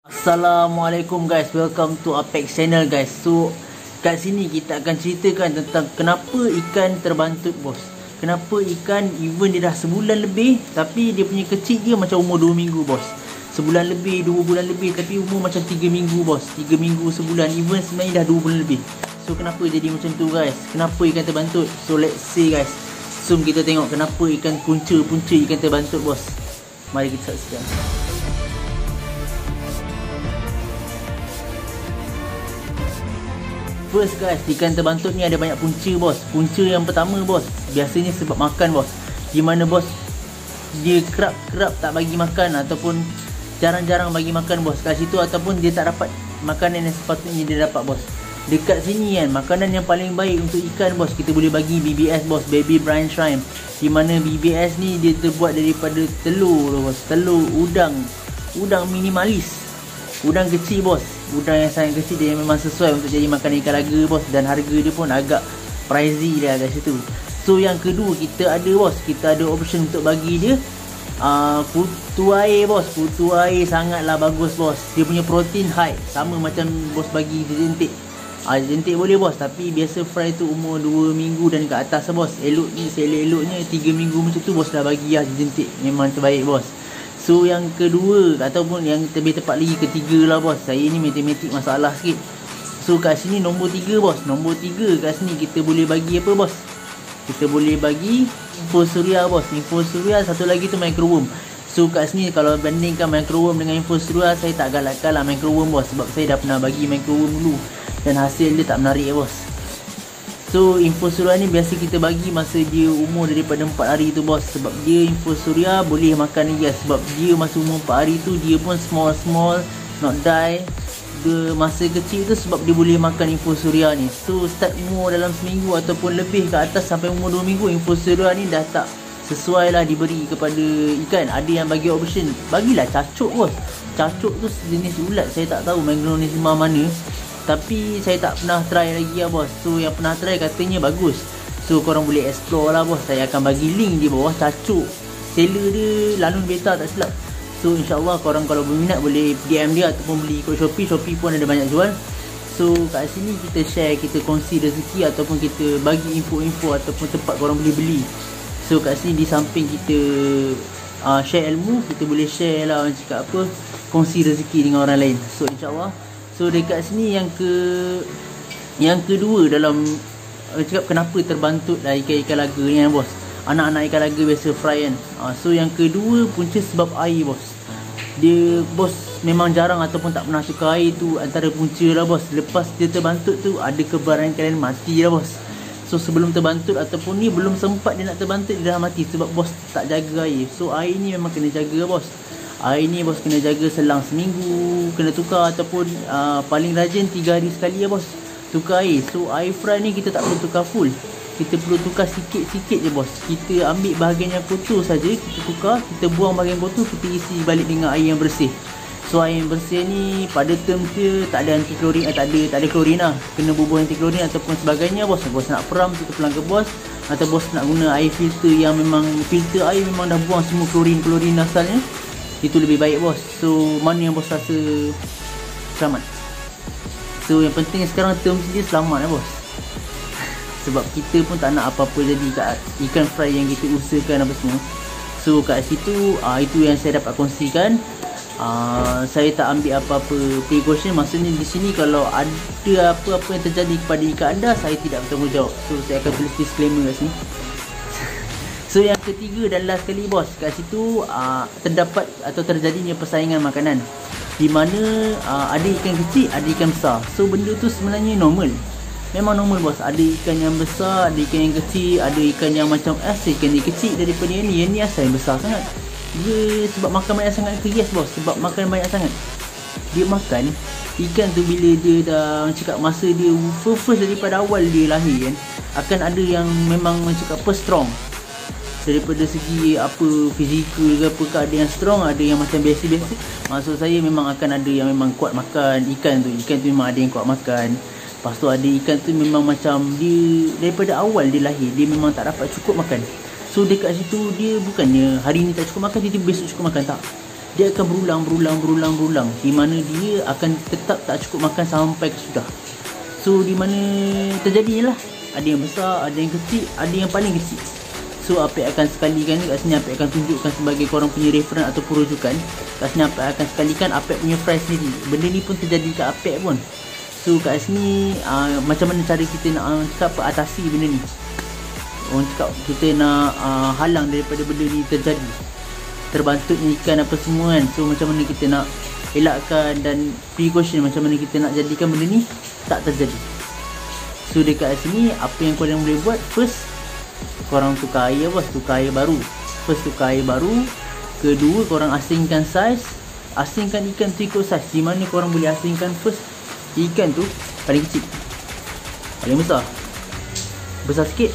Assalamualaikum guys, welcome to Apex channel guys. So kat sini kita akan ceritakan tentang kenapa ikan terbantut bos. Kenapa ikan even dia dah sebulan lebih tapi dia punya kecil dia macam umur 2 minggu bos. Sebulan lebih, 2 bulan lebih tapi umur macam 3 minggu bos. 3 minggu sebulan, even sebenarnya dah 2 bulan lebih. So kenapa jadi macam tu guys? Kenapa ikan terbantut? So let's see guys. Zoom kita tengok kenapa ikan punca ikan terbantut bos. Mari kita saksikan. First guys, ikan terbantut ni ada banyak punca bos. Punca yang pertama bos, biasanya sebab makan bos. Di mana bos dia kerap tak bagi makan ataupun jarang-jarang bagi makan bos kat situ, ataupun dia tak dapat makanan yang sepatutnya dia dapat bos. Dekat sini kan, makanan yang paling baik untuk ikan bos, kita boleh bagi BBS bos, Baby Brine Shrimp. Di mana BBS ni dia terbuat daripada telur bos, telur udang minimalis. Udang kecil bos, udang yang sangat kecil, dia memang sesuai untuk jadi makanan ikan laga bos. Dan harga dia pun agak pricey dia kat situ. So yang kedua kita ada bos, kita ada option untuk bagi dia kutu air bos. Kutu air sangatlah bagus bos. Dia punya protein high, sama macam bos bagi jentik. Jentik boleh bos, tapi biasa fry tu umur 2 minggu dan ke atas bos. Eloknya 3 minggu macam tu bos dah bagi jentik. Memang terbaik bos. So yang kedua ataupun yang lebih tepat lagi ketiga lah bos. Saya ni matematik masalah sikit. So kat sini nombor 3 bos. Nombor 3 kat sini kita boleh bagi apa bos? Kita boleh bagi infusoria bos. Infusoria, satu lagi tu microworm. So kat sini kalau bandingkan microworm dengan infusoria, saya tak galakkan lah microworm bos. Sebab saya dah pernah bagi microworm dulu dan hasil dia tak menarik bos. So infusoria ni biasa kita bagi masa dia umur daripada 4 hari tu bos. Sebab dia infusoria boleh makan lagi lah. Sebab dia masa umur 4 hari tu dia pun small, not die. Dia masa kecil tu sebab dia boleh makan infusoria ni. So start umur dalam seminggu ataupun lebih ke atas sampai umur 2 minggu, infusoria ni dah tak sesuai lah diberi kepada ikan. Ada yang bagi option, bagilah cacuk bos. Cacuk tu jenis ulat, saya tak tahu Magnonisma mana, tapi saya tak pernah try lagi lah bos. So yang pernah try katanya bagus. So korang boleh explore lah bos. Saya akan bagi link di bawah cacuk. Seller dia Lanun Beta tak silap. So insyaAllah korang kalau berminat boleh DM dia ataupun beli ikut Shopee. Shopee pun ada banyak jual. So kat sini kita share, kita kongsi rezeki ataupun kita bagi info-info ataupun tempat korang boleh beli. So kat sini di samping kita share ilmu, kita boleh share lah orang cakap apa, kongsi rezeki dengan orang lain. So insyaAllah. So dekat sini yang kedua dalam cakap kenapa terbantut lah ikan-ikan laga ni bos. Anak-anak ikan laga biasa fry kan. So yang kedua punca sebab air bos. Dia bos memang jarang ataupun tak pernah tukar air tu antara punca lah bos. Lepas dia terbantut tu ada kebaran kalian mati lah bos. So sebelum terbantut ataupun ni belum sempat dia nak terbantut, dia dah mati sebab bos tak jaga air. So air ni memang kena jaga bos. Air ni bos kena jaga selang seminggu, kena tukar ataupun paling rajin 3 hari sekali lah bos tukar air. So air fry ni kita tak perlu tukar full, kita perlu tukar sikit-sikit je bos. Kita ambil bahagian yang kotor saja, kita tukar, kita buang bahagian kotor, kita isi balik dengan air yang bersih. So air yang bersih ni pada term dia tak ada anti klorin, tak ada klorin lah. Kena bubuh anti klorin ataupun sebagainya bos. Bos nak peram kita pelang ke bos, atau bos nak guna air filter yang memang filter air memang dah buang semua klorin asalnya, itu lebih baik bos. So mana yang bos rasa selamat. So yang penting sekarang term dia selamat lah bos. Sebab kita pun tak nak apa-apa jadi kat ikan fry yang kita usahakan apa semua. So kat situ itu yang saya dapat kongsikan. Saya tak ambil apa-apa precaution. Maksudnya di sini kalau ada apa-apa yang terjadi kepada ikan anda, saya tidak bertanggungjawab. So saya akan tulis disclaimer kat sini. So yang ketiga dan last kali bos, kat situ terdapat atau terjadinya persaingan makanan. Di mana ada ikan kecil, ada ikan besar. So benda tu sebenarnya normal. Memang normal bos. Ada ikan yang besar, ada ikan yang kecil, ada ikan yang macam ikan yang kecil daripada yang ni asal yang besar sangat. Dia sebab makan banyak sangat ke? Yes bos, sebab makan banyak sangat. Dia makan ikan tu bila dia dah cakap masa dia first daripada awal dia lahir kan, akan ada yang memang cakap apa strong. Daripada segi apa fizikal ke apa ke, ada yang strong, ada yang macam biasa-biasa. Maksud saya memang akan ada yang memang kuat makan ikan tu. Ikan tu memang ada yang kuat makan. Lepas tu ada ikan tu memang macam dia daripada awal dia lahir dia memang tak dapat cukup makan. So dekat situ dia bukannya hari ni tak cukup makan, tiba-tiba besok cukup makan, tak. dia akan berulang, di mana dia akan tetap tak cukup makan sampai kesudah. So di mana terjadilah, ada yang besar, ada yang kecil, ada yang paling kecil. So Apek akan sekalikan kat sini, Apek akan tunjukkan sebagai korang punya reference ataupun rujukan. Kat sini Apek akan sekalikan Apek punya price sendiri. Benda ni pun terjadi kat Apek pun. So kat sini macam mana cara kita nak cakap apa, atasi benda ni. Orang cakap kita nak halang daripada benda ni terjadi, terbantutnya ikan apa semua kan. So macam mana kita nak elakkan dan precaution, macam mana kita nak jadikan benda ni tak terjadi. So dekat sini apa yang korang boleh buat, first korang tukar air bos, tukar air baru. First tukar air baru. Kedua, korang asingkan saiz, asingkan ikan tu ikut saiz. Di mana korang boleh asingkan first ikan tu paling kecil, paling besar, besar sikit,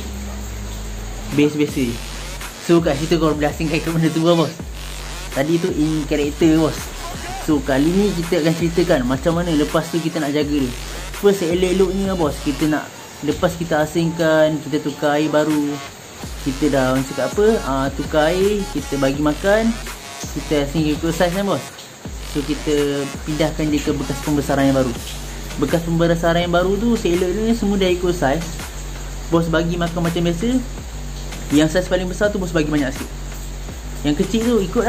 biasa-biasa. So kat situ korang boleh asingkan ikan benda tu lah bos. Tadi tu in character bos. So kali ni kita akan ceritakan macam mana lepas tu kita nak jaga dia. First, elok-eloknya bos, kita nak, lepas kita asingkan, kita tukar air baru, kita dah orang cakap apa, tukar air, kita bagi makan, kita asingkan ikut saiz kan bos. So kita pindahkan dia ke bekas pembesaran yang baru. Bekas pembesaran yang baru tu seelok-eloknya semua dah ikut saiz. Bos bagi makan macam biasa. Yang saiz paling besar tu bos bagi banyak sikit, yang kecil tu ikut.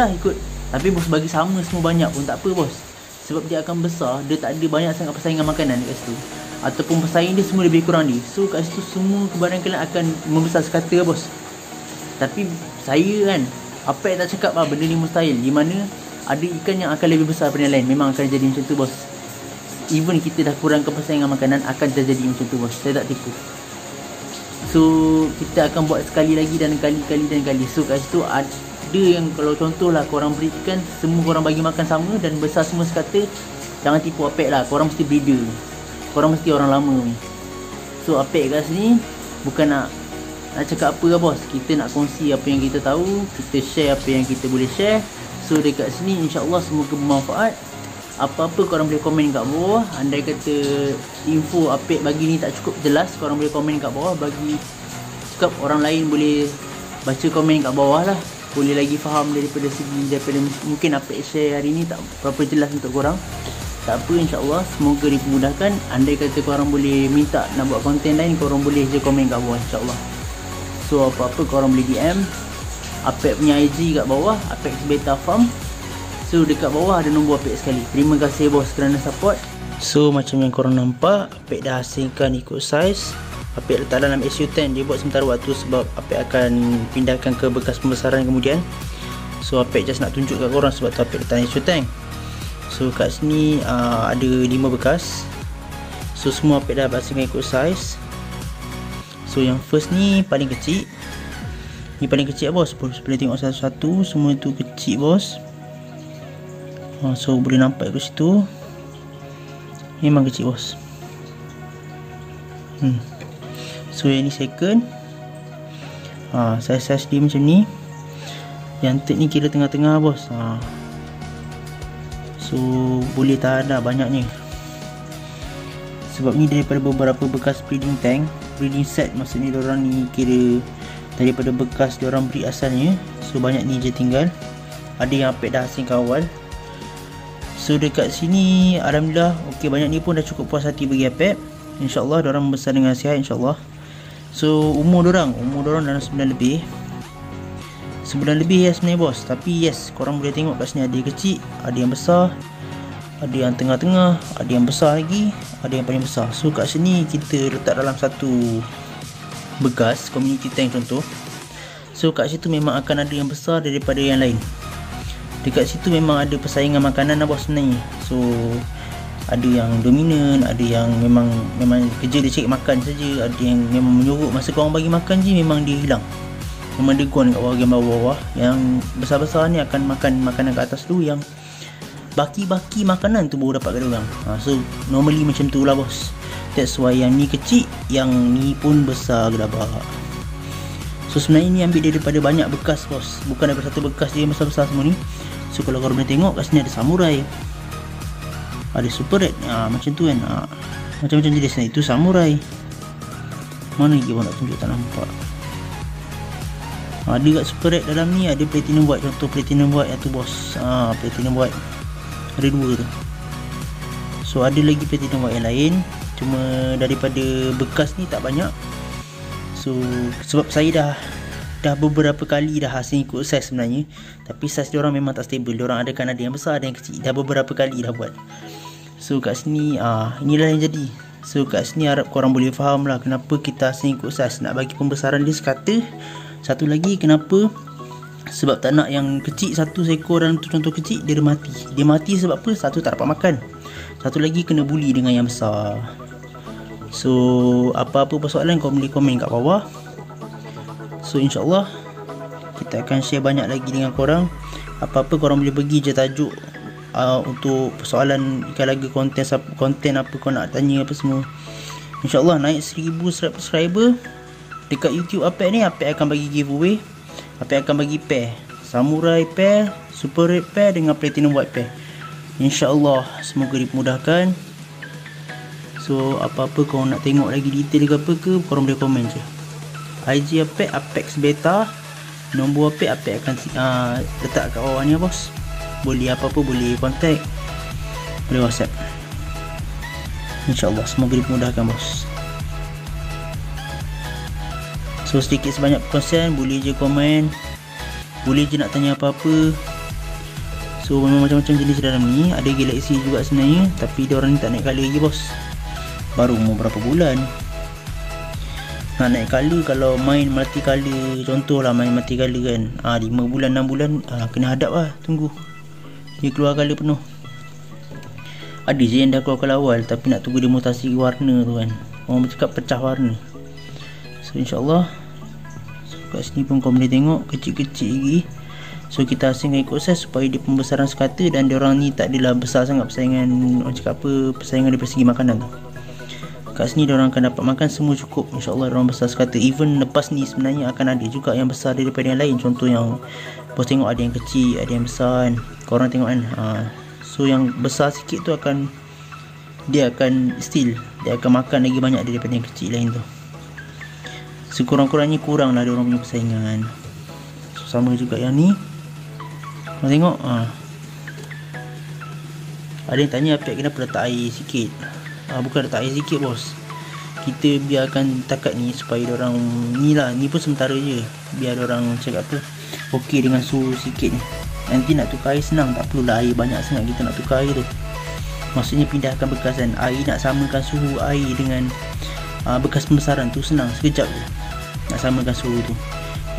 Tapi bos bagi sama semua banyak pun tak apa bos. Sebab dia akan besar, dia tak ada banyak sangat persaingan makanan dekat situ, ataupun pesaing dia semua lebih kurang dia. So kat situ semua kebarangkalian akan membesar sekata bos. Tapi saya kan, Apek tak cakap benda ni mustahil. Di mana ada ikan yang akan lebih besar daripada yang lain, memang akan jadi macam tu bos. Even kita dah kurangkan persaingan makanan, akan terjadi macam tu bos. Saya tak tipu. So kita akan buat sekali lagi dan kali. So kat situ ada yang, kalau contohlah korang beri ikan, semua korang bagi makan sama dan besar semua sekata, jangan tipu Apek lah. Korang mesti breeder, korang mesti orang lama ni. So Apek kat sini bukan nak cakap apa lah bos. Kita nak kongsi apa yang kita tahu, kita share apa yang kita boleh share. So dekat sini insyaAllah semoga bermanfaat. Apa-apa korang boleh komen kat bawah. Andai kata info Apek bagi ni tak cukup jelas, korang boleh komen kat bawah. Bagi cakap orang lain boleh baca komen kat bawah lah, boleh lagi faham daripada mungkin Apek share hari ni tak berapa jelas untuk korang. Tak apa, insyaAllah semoga dipermudahkan. Andai kata korang boleh minta nak buat konten lain, korang boleh je komen kat bawah insyaAllah. So apa-apa korang boleh DM Apek punya IG kat bawah, Apex Beta Farm. So dekat bawah ada nombor Apek sekali. Terima kasih bos kerana support. So macam yang korang nampak, Apek dah asingkan ikut saiz. Apek letak dalam SU10. Dia buat sementara waktu sebab Apek akan pindahkan ke bekas pembesaran kemudian. So Apek just nak tunjuk kat korang sebab tu Apek letak SU10. So kat sini ada 5 bekas. So semua Apek dah asingkan ikut saiz. So yang first ni paling kecil. Ni paling kecil bos. Boleh tengok satu-satu, semua tu kecil bos. So boleh nampak kat situ, memang kecil bos. So yang ni second. Saiz dia macam ni. Yang third ni kira tengah-tengah bos. So boleh tahan dah banyak ni. Sebab ni daripada beberapa bekas breeding tank, breeding set, maksudnya diorang ni kira daripada bekas diorang breed asalnya. So banyak ni je tinggal. Ada yang Apek dah asingkan awal. So dekat sini alhamdulillah okey, banyak ni pun dah cukup puas hati bagi Apek. InsyaAllah diorang membesar dengan sihat insyaAllah. So umur diorang dalam 9 lebih. 9 lebih ya sebenarnya bos. Tapi yes, korang boleh tengok kat sini ada yang kecil, ada yang besar, ada yang tengah-tengah, ada yang besar lagi, ada yang paling besar. So kat sini kita letak dalam satu bekas community tank contoh. So kat situ memang akan ada yang besar daripada yang lain. Dekat situ memang ada persaingan makanan lah bos sebenarnya. So ada yang dominan, ada yang memang kerja dia cari makan saja, ada yang memang menyuruh masa korang bagi makan je memang dia hilang. Memang dia gone kat bahagian bawah-bawah. Yang besar-besar ni akan makan makanan kat atas tu, yang baki-baki makanan tu baru dapat kat orang. So normally macam tu lah bos. That's why yang ni kecil, yang ni pun besar gelabak. So sebenarnya ni ambil daripada banyak bekas bos, bukan daripada satu bekas je yang besar-besar semua ni. So kalau korang boleh tengok kat sini ada samurai, ada super red, macam tu kan. Macam-macam jenis ni. Itu samurai. Mana lagi orang nak tunjuk tak nampak. Ada kat Super Red dalam ni ada Platinum White. Contoh Platinum White tu bos. Platinum White ada 2 tu. So ada lagi Platinum White yang lain, cuma daripada bekas ni tak banyak. So sebab saya dah beberapa kali dah hasil ikut saiz sebenarnya, tapi saiz diorang memang tak stable. Diorang ada yang besar, ada yang kecil. Dah beberapa kali dah buat. So kat sini inilah yang jadi. So kat sini harap korang boleh faham lah kenapa kita hasil ikut saiz. Nak bagi pembesaran dia sekata. Satu lagi kenapa, sebab tak nak yang kecil, satu seekor dalam tu contoh kecil dia mati. Dia mati sebab apa? Satu tak dapat makan, satu lagi kena bully dengan yang besar. So apa-apa persoalan kau boleh komen kat bawah. So insyaAllah kita akan share banyak lagi dengan korang. Apa-apa korang boleh bagi je tajuk untuk persoalan ikan laga, konten apa kau nak tanya apa semua. InsyaAllah naik 1000 subscriber dekat YouTube Apek ni, Apek akan bagi giveaway. Apek akan bagi pair Samurai pair, Super Red pair dengan Platinum White pair. InsyaAllah semoga dimudahkan. So apa-apa korang nak tengok lagi detail ke apa ke, korang boleh komen je. IG Apek, Apex Beta. Nombor Apek akan letak kat bawah ni bos. Boleh apa-apa boleh contact, boleh WhatsApp. InsyaAllah semoga dimudahkan bos. So sedikit sebanyak perkongsian, boleh je komen, boleh je nak tanya apa-apa. So memang macam-macam jenis dalam ni. Ada Galaxy juga sebenarnya, tapi diorang ni tak naik color lagi bos. Baru umur berapa bulan. Nak naik color, kalau main multi color, contoh lah main multi color kan, 5 bulan 6 bulan kena hadap lah, tunggu dia keluar color penuh. Ada je yang dah keluar color awal, tapi nak tunggu dia mutasi warna tu kan, orang bercakap pecah warna. So insyaAllah kat sini pun kau boleh tengok kecil-kecil lagi. So kita asingkan ikut saiz supaya dia pembesaran sekata, dan diorang ni tak adalah besar sangat persaingan, orang cakap apa, persaingan dari segi makanan tu. Kat sini diorang akan dapat makan semua cukup. InsyaAllah diorang besar sekata. Even lepas ni sebenarnya akan ada juga yang besar daripada yang lain. Contoh yang bos tengok ada yang kecil, ada yang besar kan, korang tengok kan. So yang besar sikit tu dia akan makan lagi banyak daripada yang kecil lain tu. Sekurang-kurangnya kurang lah diorang punya persaingan. So, sama juga yang ni. Korang tengok ada yang tanya Apek kenapa letak air sikit. Bukan letak air sikit bos, kita biarkan takat ni supaya diorang ni pun sementara je, biar diorang cakap apa, okey dengan suhu sikit ni. Nanti nak tukar air senang, tak perlulah air banyak sangat kita nak tukar air tu. Maksudnya pindahkan bekas kan, air nak samakan suhu air dengan bekas pembesaran tu senang, sekejap je nak samakan suhu tu.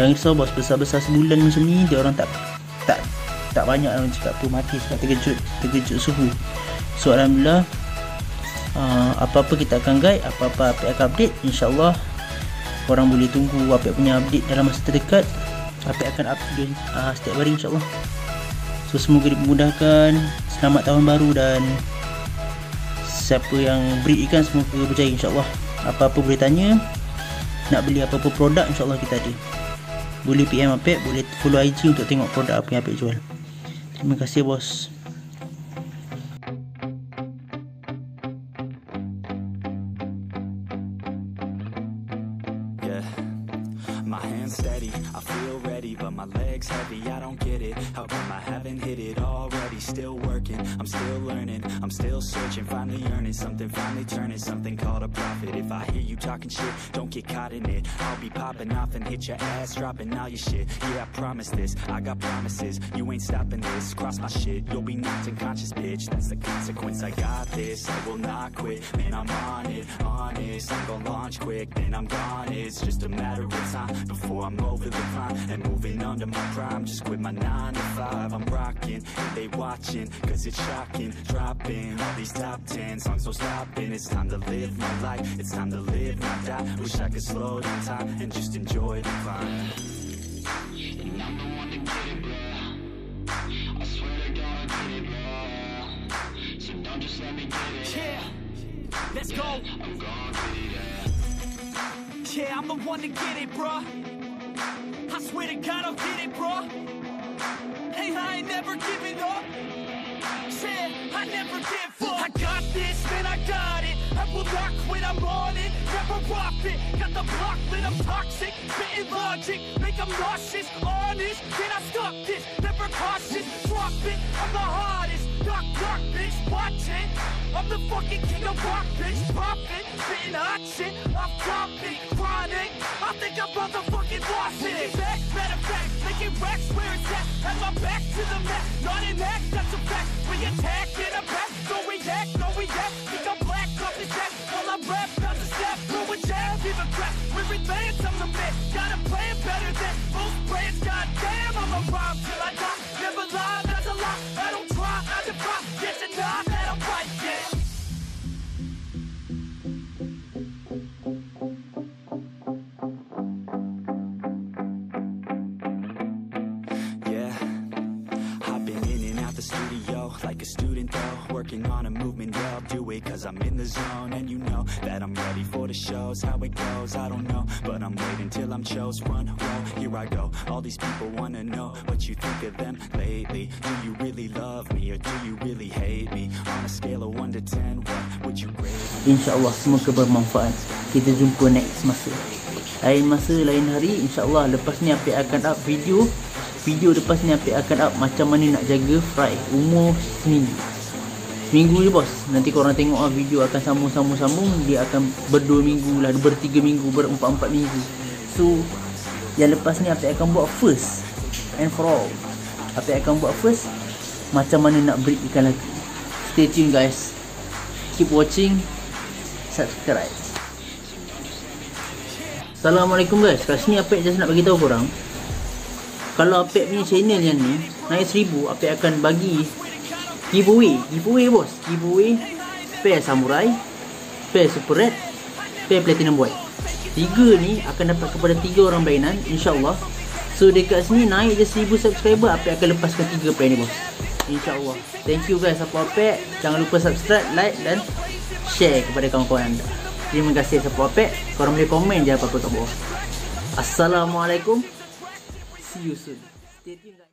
Jangan risau bos, besar-besar sebulan macam ni dia orang tak banyak orang cakap apa mati sebab terkejut suhu. So alhamdulillah, apa-apa kita akan guide, apa-apa Apek akan update. InsyaAllah korang boleh tunggu Apek punya update dalam masa terdekat. Apek akan update setiap hari insyaAllah. So semoga dimudahkan. Selamat tahun baru, dan siapa yang breed ikan semoga berjaya insyaAllah. Apa-apa boleh tanya, nak beli apa-apa produk insyaAllah kita ada. Boleh PM Apek, boleh follow IG untuk tengok produk apa yang Apek jual. Terima kasih bos. My hands steady, I feel ready, but my legs heavy, I don't get it. How come I haven't hit it already? Still working, I'm still learning, I'm still searching, finally earning something, finally turning something called a profit. If I hear you talking shit, don't get caught in it. I'll be popping off and hit your ass, dropping all your shit. Yeah, I promise this, I got promises, you ain't stopping this. Cross my shit, you'll be knocked unconscious, bitch. That's the consequence, I got this, I will not quit. Man, I'm on it, honest, I'm gon' launch quick, then I'm gone. It's just a matter of time before I'm over the climb and moving under my prime. Just quit my 9 to 5, I'm rocking, they watching, cause it's shocking. Dropping all these top 10 songs, so stopping. It's time to live my life, it's time to live, not die. Wish I could slow down time and just enjoy the climb. And I'm the one to get it, bro. I swear to God I get it, bro. So don't just let me get it. Yeah, let's go. I'm gonna get it, yeah, I'm the one to get it, bro. I swear to God I'll get it, bro. Hey, I ain't never giving up. Yeah, I never give up. I got this, man, I got it. I will not quit, I'm on it. Never profit. Got the block lit, I'm toxic. Spitting logic, make them nauseous. Honest, can I stop this? Never cautious, drop it. I'm the hardest. Dark, dark, bitch, watch it. I'm the fucking king of rock, bitch. Pop it, spitting hot shit. I'm topic, chronic. I think I'm motherfucking lost it. Back, matter of fact, making racks where it's at. Have my back to the mat, not an act, that's a fact. We attack in a back, don't react, no react. Think I'm black off the jack, while I rap, bounce a step, throw a jab, give a crap. We're advanced, I'm the man, got a plan better than most brands. Goddamn, I'm a rhyme till I die. Never lie, that's a lie. I don't try, I defy. Get to die, that I'm right, yeah. Like a student though, working on a movement, yeah, I'll do it cause I'm in the zone. And you know that I'm ready for the shows. How it goes, I don't know, but I'm waiting till I'm chose. Front row, here I go. All these people wanna know what you think of them lately. Do you really love me or do you really hate me? On a scale of 1 to 10, what would you rate me? InsyaAllah semoga bermanfaat. Kita jumpa next masa. Lain masa, lain hari. InsyaAllah lepas ni Apek akan up video lepas ni Apek akan up macam mana nak jaga fry umur seminggu je bos. Nanti korang tengok video akan sambung. Dia akan ber2 minggu lah, ber3 minggu, ber4 minggu. So yang lepas ni Apek akan buat first and for all. Apek akan buat first macam mana nak breed ikan lagi. Stay tune guys, keep watching, subscribe. Assalamualaikum guys. Kat sini Apek just nak bagi tahu korang, kalau Apek punya channel yang ni naik 1000, Apek akan bagi giveaway bos. Giveaway pair samurai, pair super red, pair platinum white. 3 ni akan dapat kepada 3 orang berlainan insyaAllah. So dekat sini naik je 1000 subscriber, Apek akan lepaskan 3 pair ni bos, insyaAllah. Thank you guys support Apek. Jangan lupa subscribe, like dan share kepada kawan-kawan anda. Terima kasih support Apek. Korang boleh komen je apa-apa kat bawah. Assalamualaikum. See you soon. Stay tuned guys.